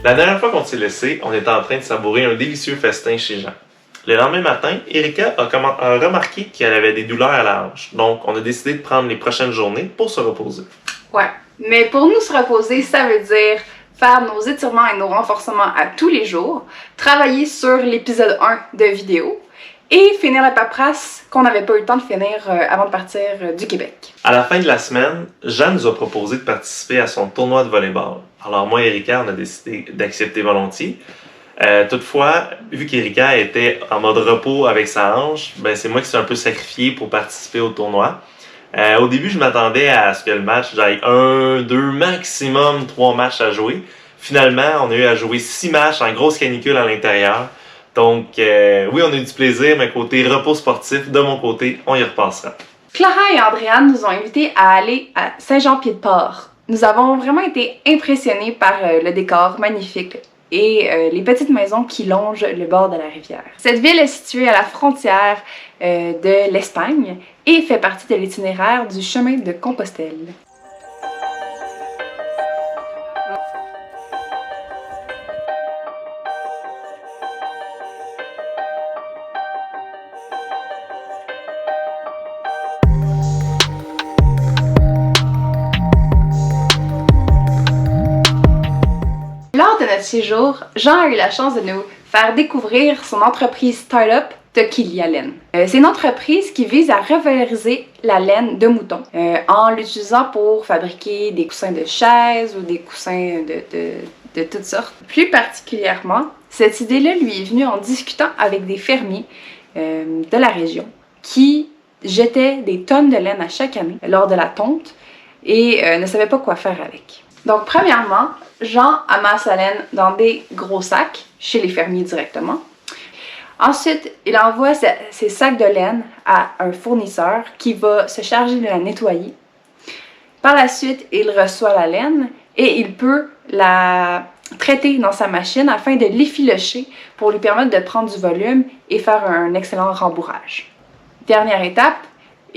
La dernière fois qu'on s'est laissé, on était en train de savourer un délicieux festin chez Jean. Le lendemain matin, Erika a remarqué qu'elle avait des douleurs à la hanche. Donc, on a décidé de prendre les prochaines journées pour se reposer. Ouais, mais pour nous se reposer, ça veut dire faire nos étirements et nos renforcements à tous les jours, travailler sur l'épisode 1 de vidéo et finir la paperasse qu'on n'avait pas eu le temps de finir avant de partir du Québec. À la fin de la semaine, Jean nous a proposé de participer à son tournoi de volleyball. Alors moi et Erika, on a décidé d'accepter volontiers. Toutefois, vu qu'Erika était en mode repos avec sa hanche, c'est moi qui suis un peu sacrifié pour participer au tournoi. Au début, je m'attendais à ce que le match j'aille 1, 2, maximum 3 matchs à jouer. Finalement, on a eu à jouer 6 matchs en grosse canicule à l'intérieur. Donc, oui, on a eu du plaisir, mais côté repos sportif, de mon côté, on y repassera. Clara et Andréane nous ont invités à aller à Saint-Jean-Pied-de-Port. Nous avons vraiment été impressionnés par le décor magnifique et les petites maisons qui longent le bord de la rivière. Cette ville est située à la frontière de l'Espagne et fait partie de l'itinéraire du chemin de Compostelle. Lors de notre séjour, Jean a eu la chance de nous faire découvrir son entreprise start-up Tequilia Laine. C'est une entreprise qui vise à revaloriser la laine de mouton en l'utilisant pour fabriquer des coussins de chaises ou des coussins de toutes sortes. Plus particulièrement, cette idée-là lui est venue en discutant avec des fermiers de la région qui jetaient des tonnes de laine à chaque année lors de la tonte et ne savaient pas quoi faire avec. Donc, premièrement, Jean amasse la laine dans des gros sacs chez les fermiers directement. Ensuite, il envoie ces sacs de laine à un fournisseur qui va se charger de la nettoyer. Par la suite, il reçoit la laine et il peut la traiter dans sa machine afin de l'effilocher pour lui permettre de prendre du volume et faire un excellent rembourrage. Dernière étape,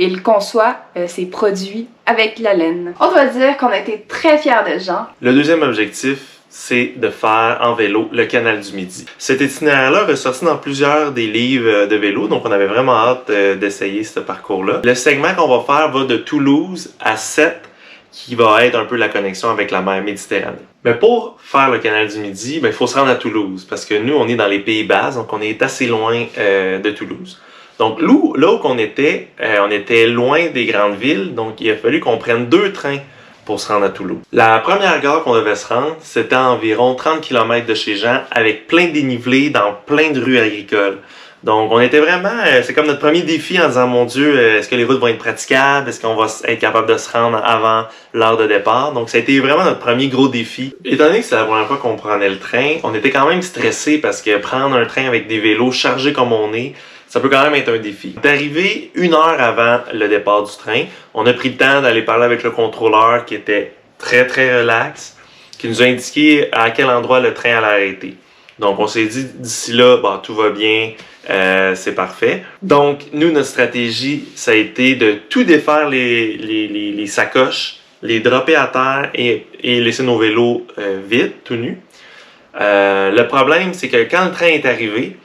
il conçoit ses produits avec la laine. On doit dire qu'on a été très fiers de Jean. Le deuxième objectif, c'est de faire en vélo le canal du Midi. Cet itinéraire-là est ressorti dans plusieurs des livres de vélo, donc on avait vraiment hâte d'essayer ce parcours-là. Le segment qu'on va faire va de Toulouse à Sète, qui va être un peu la connexion avec la mer Méditerranée. Mais pour faire le canal du Midi, il faut se rendre à Toulouse, parce que nous, on est dans les Pays-Bas, donc on est assez loin de Toulouse. Donc là où on était loin des grandes villes, donc il a fallu qu'on prenne 2 trains pour se rendre à Toulouse. La première gare qu'on devait se rendre, c'était à environ 30 km de chez Jean, avec plein de dénivelés dans plein de rues agricoles. Donc on était vraiment, c'est comme notre premier défi en disant, mon Dieu, est-ce que les routes vont être praticables? Est-ce qu'on va être capable de se rendre avant l'heure de départ? Donc ça a été vraiment notre premier gros défi. Étant donné que c'est la première fois qu'on prenait le train, on était quand même stressés parce que prendre un train avec des vélos chargés comme on est, ça peut quand même être un défi. On est arrivé 1 heure avant le départ du train. On a pris le temps d'aller parler avec le contrôleur qui était très très relax, qui nous a indiqué à quel endroit le train allait arrêter. Donc on s'est dit d'ici là, tout va bien, c'est parfait. Donc nous, notre stratégie, ça a été de tout défaire les sacoches, les dropper à terre et laisser nos vélos vides, tout nus. Le problème, c'est que quand le train est arrivé,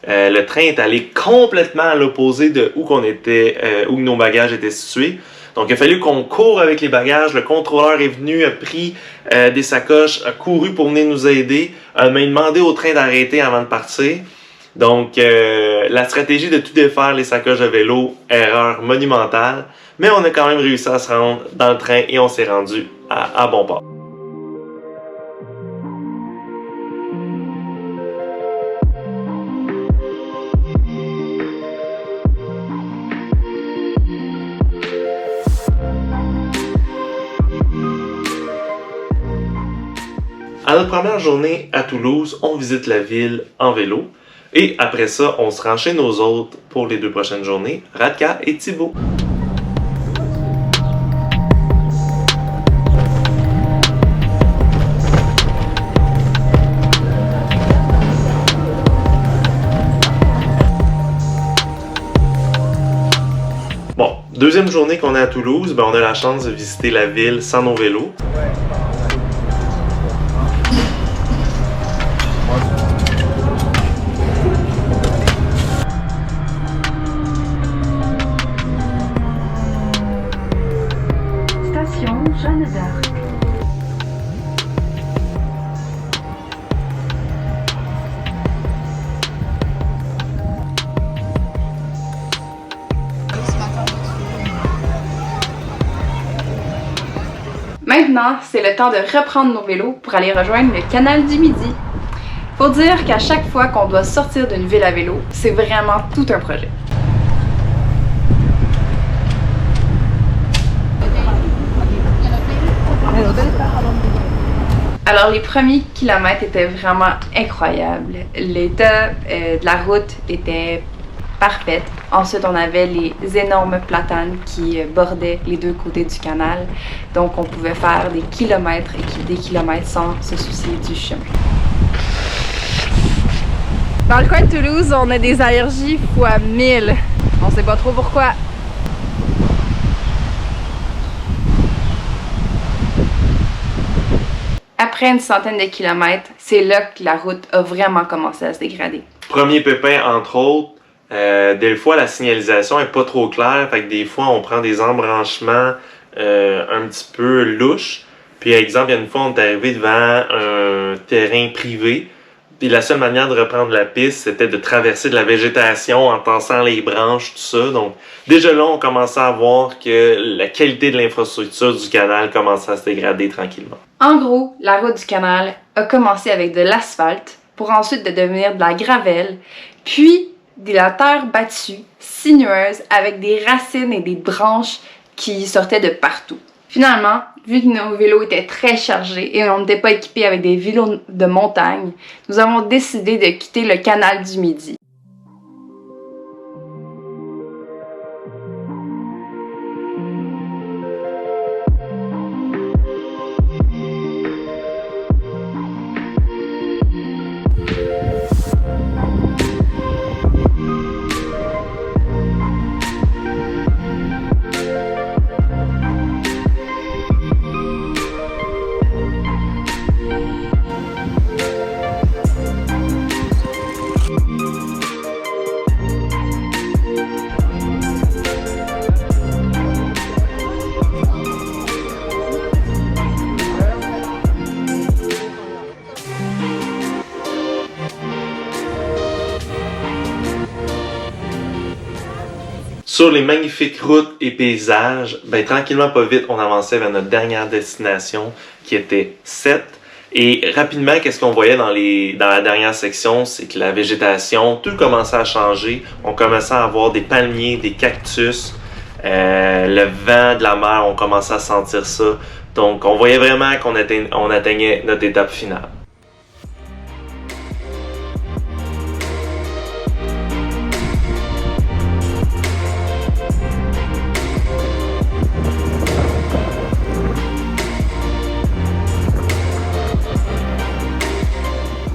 le train est allé complètement à l'opposé de où nos bagages étaient situés. Donc, il a fallu qu'on court avec les bagages. Le contrôleur est venu, a pris des sacoches, a couru pour venir nous aider, m'a demandé au train d'arrêter avant de partir. Donc, la stratégie de tout défaire les sacoches à vélo, erreur monumentale. Mais on a quand même réussi à se rendre dans le train et on s'est rendu à bon port. À notre première journée à Toulouse, on visite la ville en vélo. Et après ça, on se rend chez nos hôtes pour les 2 prochaines journées, Radka et Thibaut. Bon, deuxième journée qu'on est à Toulouse, on a la chance de visiter la ville sans nos vélos. Maintenant, c'est le temps de reprendre nos vélos pour aller rejoindre le canal du Midi. Faut dire qu'à chaque fois qu'on doit sortir d'une ville à vélo, c'est vraiment tout un projet. Alors les premiers kilomètres étaient vraiment incroyables. L'état de la route était parfaite. Ensuite, on avait les énormes platanes qui bordaient les deux côtés du canal. Donc on pouvait faire des kilomètres et des kilomètres sans se soucier du chemin. Dans le coin de Toulouse, on a des allergies fois 1000. On sait pas trop pourquoi. Après une centaine de kilomètres, c'est là que la route a vraiment commencé à se dégrader. Premier pépin, entre autres, des fois la signalisation est pas trop claire, fait que des fois on prend des embranchements un petit peu louches. Puis exemple, il y a une fois on est arrivé devant un terrain privé, puis la seule manière de reprendre la piste, c'était de traverser de la végétation en tassant les branches, tout ça. Donc déjà là, on commençait à voir que la qualité de l'infrastructure du canal commençait à se dégrader tranquillement. En gros, la route du canal a commencé avec de l'asphalte pour ensuite de devenir de la gravelle, puis de la terre battue, sinueuse, avec des racines et des branches qui sortaient de partout. Finalement, vu que nos vélos étaient très chargés et on n'était pas équipés avec des vélos de montagne, nous avons décidé de quitter le canal du Midi. Sur les magnifiques routes et paysages, tranquillement pas vite, on avançait vers notre dernière destination qui était Sète. Et rapidement, qu'est-ce qu'on voyait dans la dernière section, c'est que la végétation, tout commençait à changer. On commençait à avoir des palmiers, des cactus, le vent de la mer, on commençait à sentir ça. Donc on voyait vraiment qu'on atteignait notre étape finale.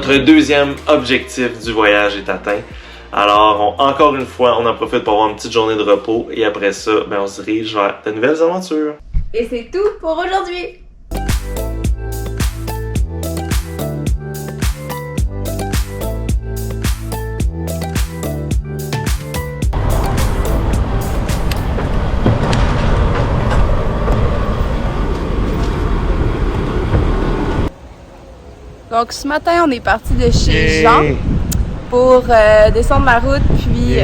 Notre deuxième objectif du voyage est atteint. Alors, encore une fois, on en profite pour avoir une petite journée de repos et après ça, on se dirige vers de nouvelles aventures. Et c'est tout pour aujourd'hui! Donc ce matin, on est parti de chez Jean pour descendre la route, puis